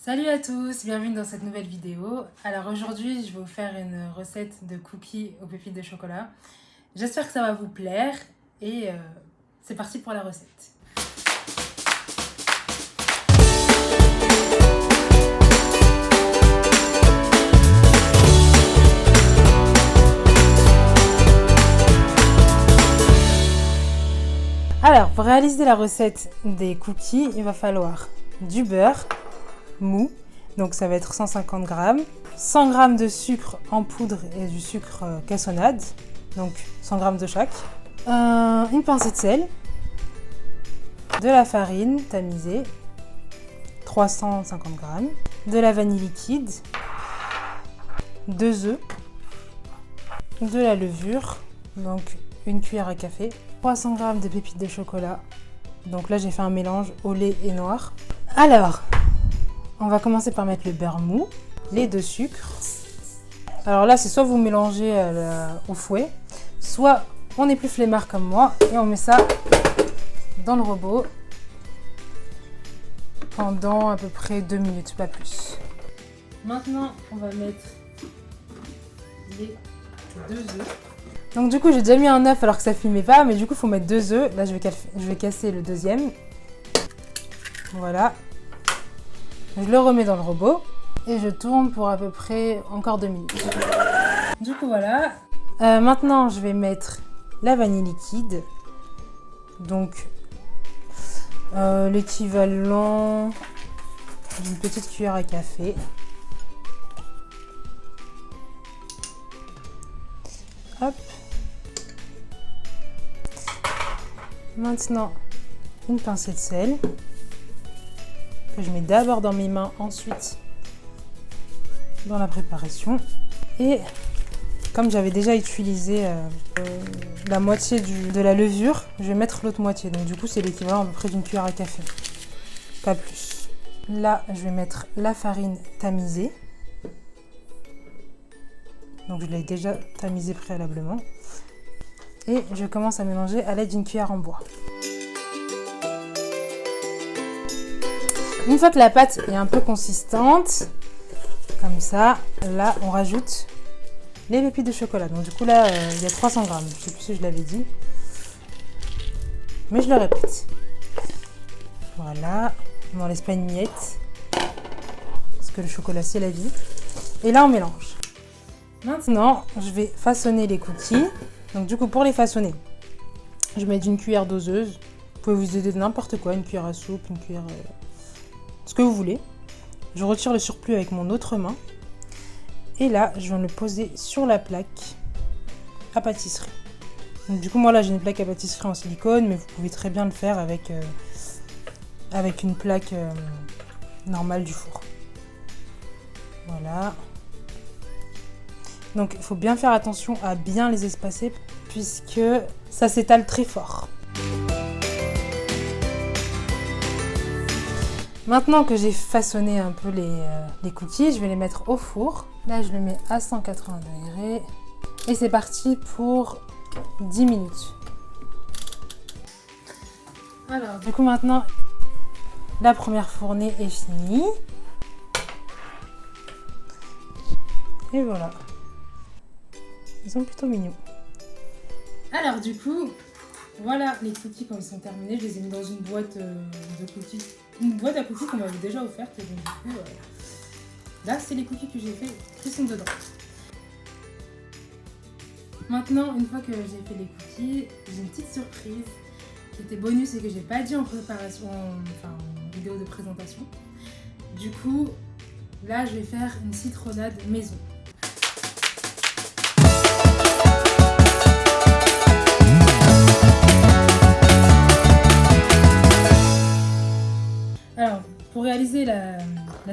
Salut à tous, bienvenue dans cette nouvelle vidéo. Alors aujourd'hui, je vais vous faire une recette de cookies aux pépites de chocolat. J'espère que ça va vous plaire et c'est parti pour la recette. Alors, pour réaliser la recette des cookies, il va falloir du beurre mou, donc ça va être 150 grammes, 100 grammes de sucre en poudre et du sucre cassonade, donc 100 grammes de chaque, une pincée de sel, de la farine tamisée, 350 grammes, de la vanille liquide, 2 œufs, de la levure, donc une cuillère à café, 300 grammes de pépites de chocolat, donc là j'ai fait un mélange au lait et noir. Alors, on va commencer par mettre le beurre mou, les 2 sucres. Alors là, c'est soit vous mélangez au fouet, soit on est plus flemmard comme moi et on met ça dans le robot pendant à peu près 2 minutes, pas plus. Maintenant, on va mettre les 2 œufs. Donc du coup, j'ai déjà mis un œuf alors que ça filmait pas, mais du coup, il faut mettre 2 œufs. Là, je vais casser le deuxième. Voilà. Je le remets dans le robot et je tourne pour à peu près encore 2 minutes. Du coup voilà. Maintenant je vais mettre la vanille liquide. Donc l'équivalent d'une petite cuillère à café. Hop. Maintenant une pincée de sel. Que je mets d'abord dans mes mains, ensuite dans la préparation. Et comme j'avais déjà utilisé la moitié de la levure, je vais mettre l'autre moitié. Donc du coup, c'est l'équivalent à peu près d'une cuillère à café. Pas plus. Là, je vais mettre la farine tamisée. Donc je l'ai déjà tamisée préalablement. Et je commence à mélanger à l'aide d'une cuillère en bois. Une fois que la pâte est un peu consistante, comme ça, là on rajoute les pépites de chocolat. Donc du coup là, il y a 300 grammes. Je ne sais plus si je l'avais dit. Mais je le répète. Voilà, on n'en laisse pas une miette. Parce que le chocolat c'est la vie. Et là on mélange. Maintenant, je vais façonner les cookies. Donc du coup pour les façonner, je mets une cuillère doseuse. Vous pouvez vous aider de n'importe quoi, une cuillère à soupe, une cuillère... ce que vous voulez. Je retire le surplus avec mon autre main. Et là, je viens le poser sur la plaque à pâtisserie. Donc, du coup, moi là, j'ai une plaque à pâtisserie en silicone, mais vous pouvez très bien le faire avec une plaque normale du four. Voilà. Donc, il faut bien faire attention à bien les espacer, puisque ça s'étale très fort. Maintenant que j'ai façonné un peu les cookies, je vais les mettre au four. Là, je le mets à 180 degrés. Et c'est parti pour 10 minutes. Alors, du coup, maintenant, la première fournée est finie. Et voilà. Ils sont plutôt mignons. Alors, du coup, voilà les cookies quand ils sont terminés. Je les ai mis dans une boîte de cookies. Une boîte à cookies qu'on m'avait déjà offerte. Et donc, du coup, là, c'est les cookies que j'ai fait qui sont dedans. Maintenant, une fois que j'ai fait les cookies, j'ai une petite surprise qui était bonus et que j'ai pas dit en préparation, enfin en vidéo de présentation. Du coup, là, je vais faire une citronnade maison. Alors, pour réaliser la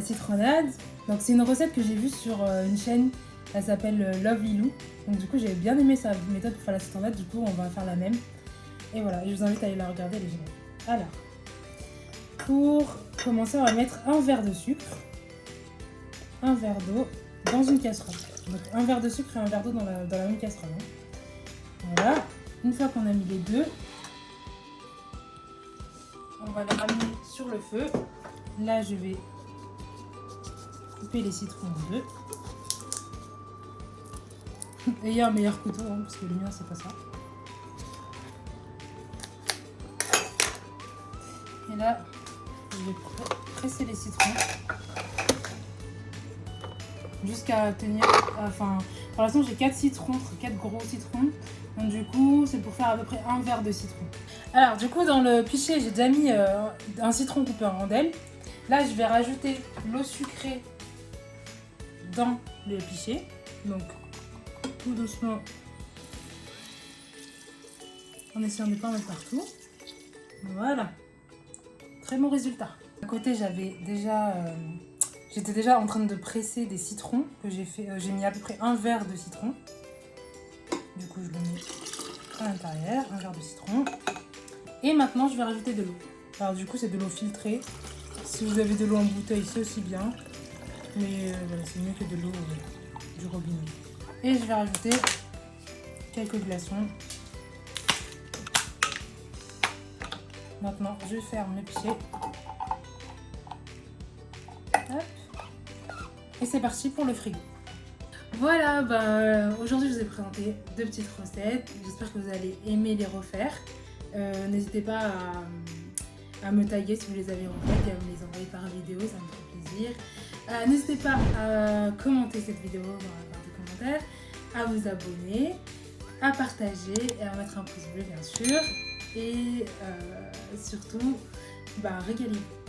citronnade, donc c'est une recette que j'ai vue sur une chaîne, elle s'appelle Lovely Lou. Donc du coup, j'ai bien aimé sa méthode pour faire la citronnade, du coup on va faire la même. Et voilà, je vous invite à aller la regarder, elle est géniale. Alors, pour commencer, on va mettre un verre de sucre, un verre d'eau dans une casserole. Donc un verre de sucre et un verre d'eau dans la même casserole. Voilà, une fois qu'on a mis les deux, on va les ramener sur le feu. Là, je vais couper les citrons en deux. Ayez un meilleur couteau, hein, parce que le mien c'est pas ça. Et là, je vais presser les citrons jusqu'à tenir. Enfin, pour l'instant j'ai 4 citrons, 4 gros citrons. Donc du coup, c'est pour faire à peu près un verre de citron. Alors du coup, dans le pichet, j'ai déjà mis un citron coupé en rondelles. Là, je vais rajouter l'eau sucrée dans le pichet. Donc tout doucement, en essayant de ne pas en mettre partout. Voilà. Très bon résultat. À côté, j'étais déjà en train de presser des citrons que j'ai fait. J'ai mis à peu près un verre de citron. Du coup, je le mets à l'intérieur, un verre de citron. Et maintenant, je vais rajouter de l'eau. Alors du coup, c'est de l'eau filtrée. Si vous avez de l'eau en bouteille, c'est aussi bien. Mais voilà, c'est mieux que de l'eau du robinet. Et je vais rajouter quelques glaçons. Maintenant, je ferme le pichet. Hop. Et c'est parti pour le frigo. Voilà, aujourd'hui je vous ai présenté 2 petites recettes. J'espère que vous allez aimer les refaire. N'hésitez pas à me taguer si vous les avez refaites et à me les envoyer par vidéo, ça me fait plaisir. N'hésitez pas à commenter cette vidéo dans la barre de commentaires, à vous abonner, à partager et à mettre un pouce bleu bien sûr. Et surtout, régalez-vous.